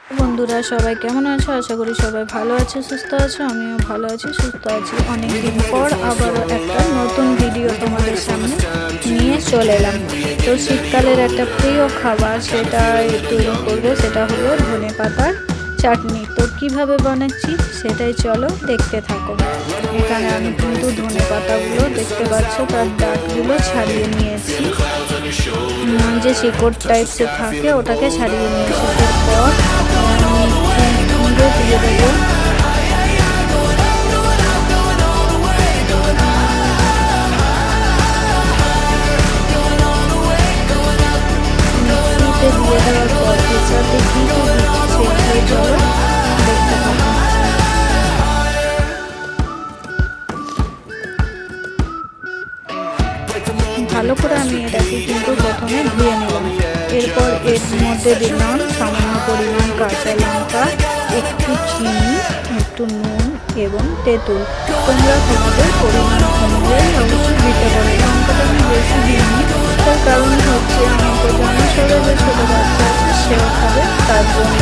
বন্ধুরা সবাই কেমন আছো? আশা করি সবাই ভালো আছে, সুস্থ আছো। আমিও ভালো আছি, সুস্থ আছি। অনেকদিন পর আবারও একটা নতুন ভিডিও তোমাদের সামনে নিয়ে চলে এলাম। তো শীতকালের একটা প্রিয় খাবার সেটাই তৈরি করবো, সেটা হলো ধনেপাতার চাটনি। তো কিভাবে বানাচ্ছি সেটাই চলো দেখতে থাকো। এখানে আমি কিন্তু ধনেপাতাগুলো দেখতে পাচ্ছ, তার ডাঁটগুলো ছাড়িয়ে নিয়েছি, যে শিকড় টাইপসের থাকে ওটাকে ছাড়িয়ে নিয়েছি। এরপর আমি দিয়ে দেবো মিক্সিতে দিয়ে দেওয়ার পর এর সাথে কী কী দিচ্ছি সেটাই চলো দেখতে থাকো। ভালো করে আমি এটাকে কিন্তু প্রথমে ধুয়ে নিলাম। এরপর এর মধ্যে দিলাম সামান্য পরিমাণ কাঁচা লঙ্কা, একটু চিনি, একটু নুন এবং তেঁতুল। তোমরা তোমাদের পরিমাণ অনুযায়ী অবশ্যই দিতে পারো। লঙ্কাটা আমি বেশি দিইনি, তার কারণ হচ্ছে আমাদের গ্রামের শহরে যে ছোটো বাচ্চা আছে সেও খাবে, তার জন্য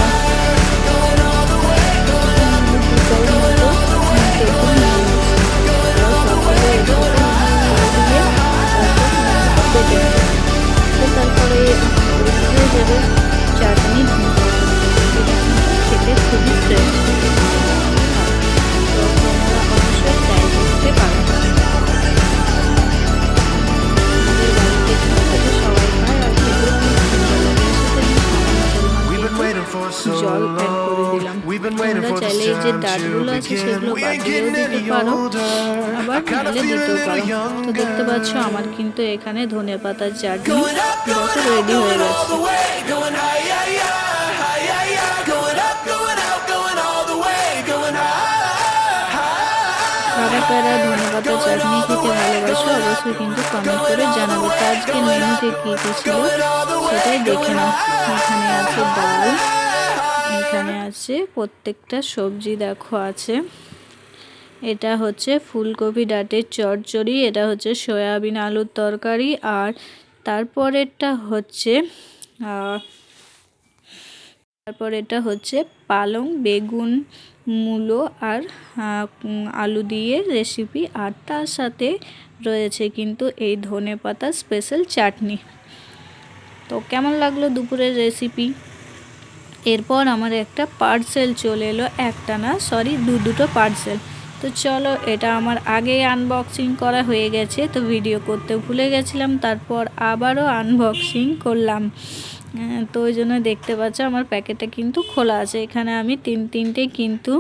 তারপরে দিয়ে দেবো চাটনি, এটা কিন্তু খেতে খুবই টেস্টি হয়। তো তোমরা অবশ্যই ট্রাই করতে পারো। আমাদের বাড়িতে কিন্তু এটা সবাই খায় আর খেতেও খুব সুন্দর লাগে। সাথে জল অ্যাড করে দিলাম। তোমরা চাইলে এই যে ডাঁটগুলো আছে সেগুলো বাদ দিয়েও দিতে পারো, আবার নাহলে দিতেও পারো। তো দেখতে পাচ্ছ আমার কিন্তু এখানে ধনেপাতার চাটনি দেখো রেডি হয়ে গেছে। কারা কারা ধনেপাতার চাটনি খেতে ভালোবাসো অবশ্যই কিন্তু কমেন্ট করে জানাবে। তো আজকের মেনুতে কী কী ছিল সেটাই দেখে নাও। এখানে আছে ডাল, এখানে আছে প্রত্যেকটা সবজি দেখো আছে। এটা হচ্ছে ফুলকপি ডাঁটের চচ্চড়ি, এটা হচ্ছে সয়াবিন আলুর তরকারি, আর তারপরেরটা হচ্ছে পালং বেগুন মূলো আর আলু দিয়ে রেসিপি। আর তার সাথে রয়েছে কিন্তু এই ধনেপাতা স্পেশাল চাটনি। তো কেমন লাগলো দুপুরের রেসিপি? এরপর আমার একটা পার্সেল চলে এলো, একটা না সরি দুটো পার্সেল। তো চলো, এটা আমার আগেই আনবক্সিং করা হয়ে গেছে, তো ভিডিও করতে ভুলে গেছিলাম, তারপর আবারও আনবক্সিং করলাম। তো ওই জন্য দেখতে পাচ্ছ আমার প্যাকেটটা কিন্তু খোলা আছে। এখানে আমি তিনটে কিন্তু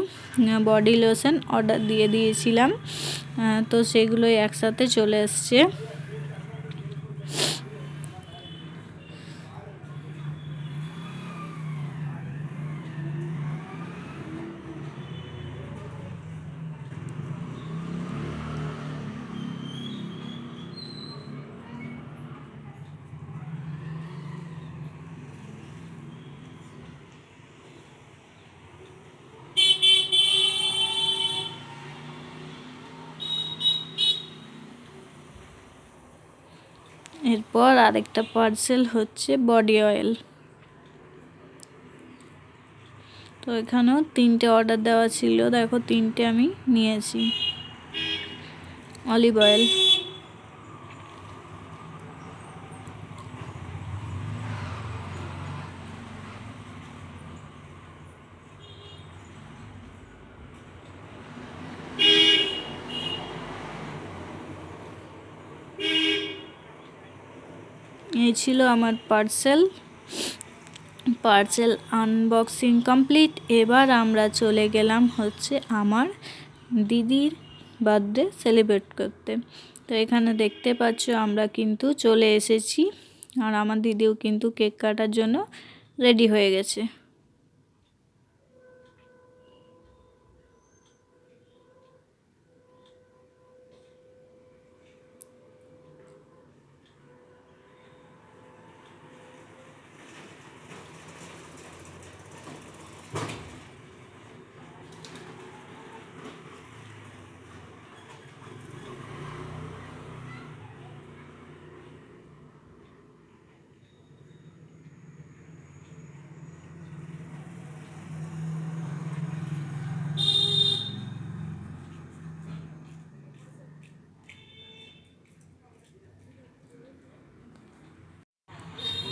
বডি লোশন অর্ডার দিয়ে দিয়েছিলাম, তো সেগুলোই একসাথে চলে এসছে। এরপর আরেকটা পার্সেল হচ্ছে বডি অয়েল। তো এখানেও তিনটে অর্ডার দেওয়া ছিল, দেখো তিনটে আমি নিয়েছি। অলিভ অয়েল, এই ছিল আমার পার্সেল আনবক্সিং কমপ্লিট। এবার আমরা চলে গেলাম হচ্ছে আমার দিদির বার্থডে সেলিব্রেট করতে। তো এখানে দেখতে পাচ্ছ আমরা কিন্তু চলে এসেছি, আর আমার দিদিও কিন্তু কেক কাটার জন্য রেডি হয়ে গেছে।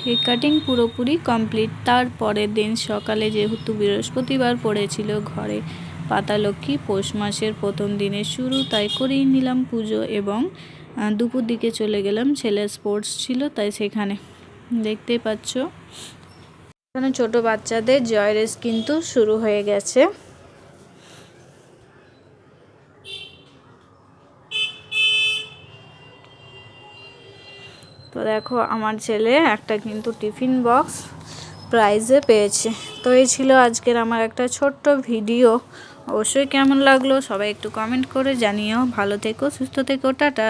কেক কাটিং পুরোপুরি কমপ্লিট। তার পরের দিন সকালে যেহেতু বৃহস্পতিবার পড়েছিল, ঘরে পাতা লক্ষ্মী পৌষ মাসের প্রথম দিনের শুরু, তাই করেই নিলাম পুজো। এবং দুপুর দিকে চলে গেলাম, ছেলের স্পোর্টস ছিল তাই সেখানে দেখতেই পাচ্ছ এখানে ছোট বাচ্চাদের জয় রেস কিন্তু শুরু হয়ে গেছে। তো দেখো আমার ছেলে একটা কিন্তু টিফিন বক্স প্রাইজে পেয়েছে। তো এই ছিল আজকের আমার একটা ছোট্ট ভিডিও। অবশ্যই কেমন লাগলো সবাই একটু কমেন্ট করে জানিও। ভালো থেকো, সুস্থ থেকো, টাটা।